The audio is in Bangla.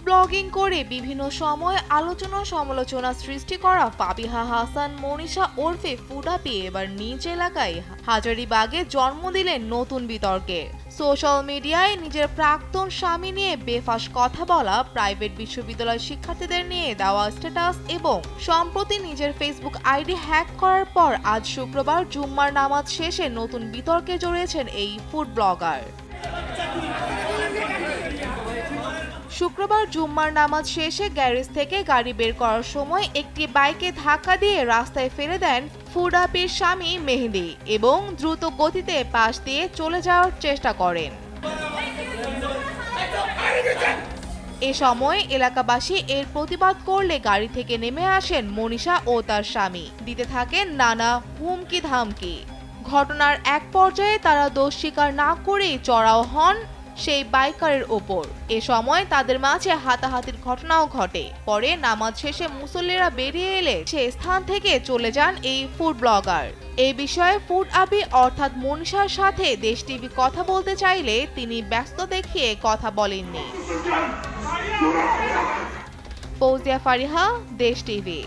ব্লগিং করে বিভিন্ন সময় আলোচনা সমালোচনা সৃষ্টি করা ফাবিহা হাসান মনীষা ওরফে ফুডাপি এবার নিজ এলাকায় হাজারীবাগে জন্ম দিলেন নতুন বিতর্কে। সোশ্যাল মিডিয়ায় নিজের প্রাক্তন স্বামী নিয়ে বেফাঁস কথা বলা, প্রাইভেট বিশ্ববিদ্যালয় শিক্ষার্থীদের নিয়ে দেওয়া স্ট্যাটাস এবং সম্প্রতি নিজের ফেসবুক আইডি হ্যাক করার পর আজ শুক্রবার জুম্মার নামাজ শেষে নতুন বিতর্কে জড়িয়েছেন এই ফুড ব্লগার। শুক্রবার জুম্মার নামাজ শেষে গ্যারেজ থেকে গাড়ি বের করার সময় একটি বাইকে ধাক্কা দিয়ে রাস্তায় ফেলে দেন ফুডাপির স্বামী মেহেদি এবং দ্রুত গতিতে পাশ দিয়ে চলে যাওয়ার চেষ্টা করেন। এ সময় এলাকাবাসী এর প্রতিবাদ করলে গাড়ি থেকে নেমে আসেন মনীষা ও তার স্বামী, দিতে থাকেন নানা হুমকি ধামকি। ঘটনার এক পর্যায়ে তারা দোষ স্বীকার না করেই চড়াও হন সেই বাইকারের ওপর। এ সময় তাদের মাঝে হাতাহাতির ঘটনাও ঘটে। পরে নামাজ শেষে মুসল্লিরা বেরিয়ে এলে সে স্থান থেকে চলে যান এই ফুড ব্লগার। এই বিষয়ে ফুড আপি অর্থাৎ মনীষার সাথে দেশ টিভি কথা বলতে চাইলে তিনি ব্যস্ত দেখিয়ে কথা বলেননি। ফৌজিয়া ফারিহা, দেশ টিভি।